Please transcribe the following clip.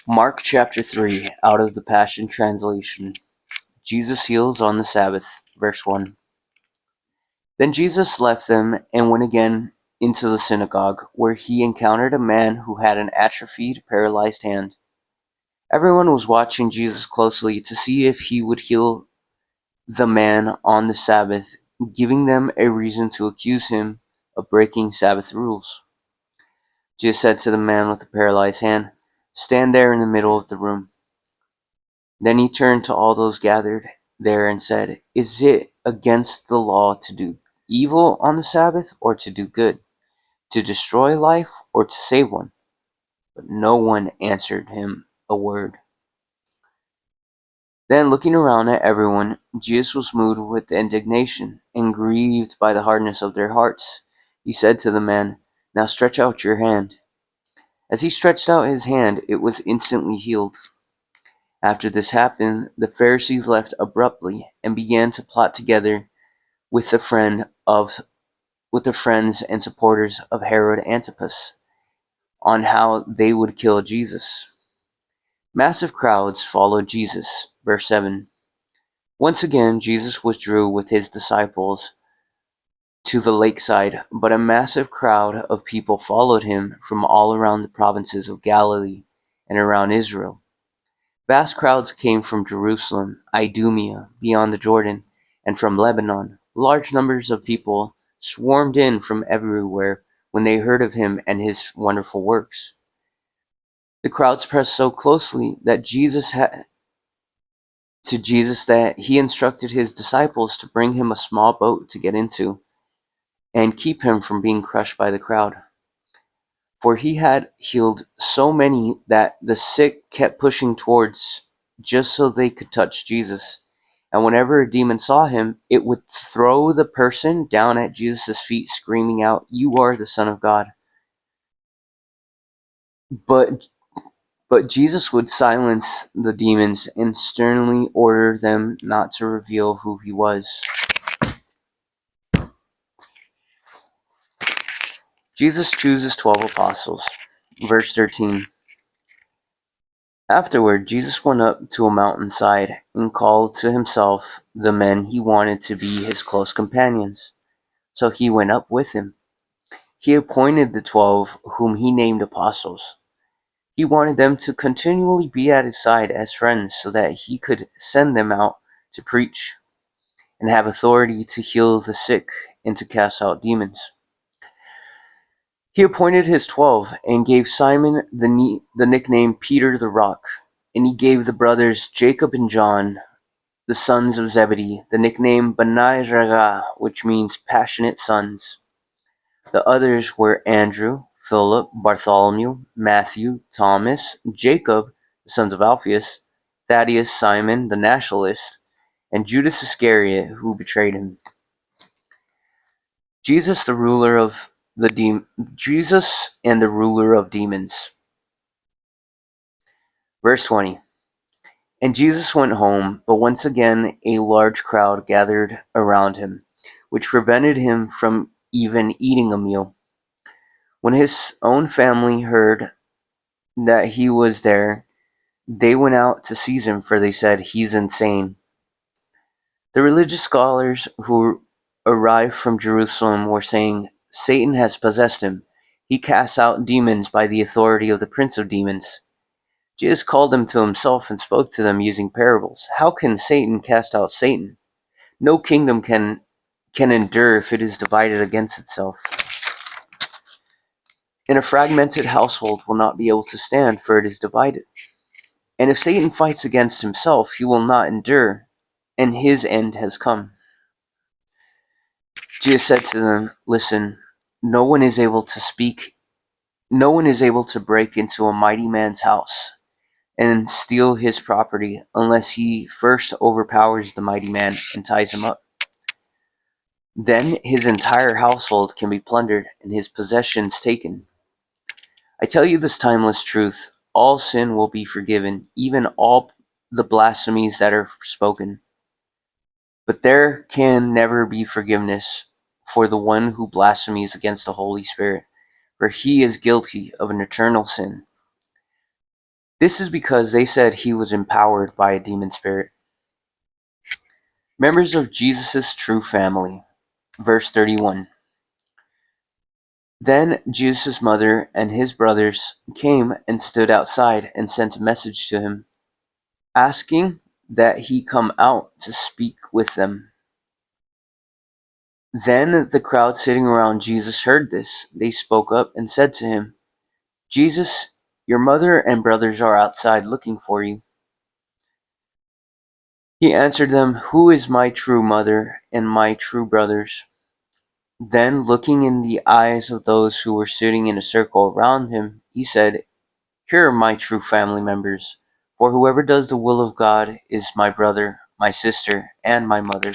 Mark chapter 3, out of the Passion Translation. Jesus heals on the Sabbath, verse 1. Then Jesus left them and went again into the synagogue, where he encountered a man who had an atrophied, paralyzed hand. Everyone was watching Jesus closely to see if he would heal the man on the Sabbath, giving them a reason to accuse him of breaking Sabbath rules. Jesus said to the man with the paralyzed hand, "Stand there in the middle of the room." Then he turned to all those gathered there and said, "Is it against the law to do evil on the Sabbath or to do good, to destroy life or to save one?" But no one answered him a word. Then, looking around at everyone, Jesus was moved with indignation and grieved by the hardness of their hearts. He said to the man, "Now stretch out your hand." As he stretched out his hand, it was instantly healed. After this happened, the Pharisees left abruptly and began to plot together with the friends and supporters of Herod Antipas on how they would kill Jesus. Massive crowds followed Jesus. Verse 7. Once again, Jesus withdrew with his disciples to the lakeside, but a massive crowd of people followed him from all around the provinces of Galilee and around Israel. Vast crowds came from Jerusalem, Idumea, beyond the Jordan, and from Lebanon. Large numbers of people swarmed in from everywhere when they heard of him and his wonderful works. The crowds pressed so closely that Jesus that he instructed his disciples to bring him a small boat to get into and keep him from being crushed by the crowd. For he had healed so many that the sick kept pushing towards just so they could touch Jesus. And whenever a demon saw him, it would throw the person down at Jesus' feet, screaming out, "You are the Son of God." But Jesus would silence the demons and sternly order them not to reveal who he was. Jesus chooses 12 apostles. Verse 13. Afterward, Jesus went up to a mountainside and called to himself the men he wanted to be his close companions. So he went up with him. He appointed the 12, whom he named apostles. He wanted them to continually be at his side as friends so that he could send them out to preach and have authority to heal the sick and to cast out demons. He appointed his 12 and gave Simon the nickname Peter the Rock, and he gave the brothers Jacob and John, the sons of Zebedee, the nickname Bnei Raga, which means passionate sons. The others were Andrew, Philip, Bartholomew, Matthew, Thomas, Jacob, the sons of Alphaeus, Thaddeus, Simon the Nationalist, and Judas Iscariot, who betrayed him. Jesus and the ruler of demons. Verse 20. And Jesus went home, but once again a large crowd gathered around him, which prevented him from even eating a meal. When his own family heard that he was there, they went out to seize him, for they said, "He's insane." The religious scholars who arrived from Jerusalem were saying, "Satan has possessed him. He casts out demons by the authority of the prince of demons." Jesus called them to himself and spoke to them using parables. How can Satan cast out Satan? No kingdom can endure if it is divided against itself. And a fragmented household will not be able to stand, for it is divided. And if Satan fights against himself, he will not endure, and his end has come. Jesus said to them, "Listen, no one is able to break into a mighty man's house and steal his property unless he first overpowers the mighty man and ties him up. Then his entire household can be plundered and his possessions taken. I tell you this timeless truth, all sin will be forgiven, even all the blasphemies that are spoken. But there can never be forgiveness for the one who blasphemes against the Holy Spirit, for he is guilty of an eternal sin. This is because they said he was empowered by a demon spirit. Members of Jesus' true family. Verse 31. Then Jesus' mother and his brothers came and stood outside and sent a message to him, asking that he come out to speak with them. Then the crowd sitting around Jesus heard this. They spoke up and said to him, Jesus, your mother and brothers are outside looking for you. He answered them, Who is my true mother and my true brothers? Then, looking in the eyes of those who were sitting in a circle around him, he said, Here are my true family members, for whoever does the will of God is my brother, my sister, and my mother.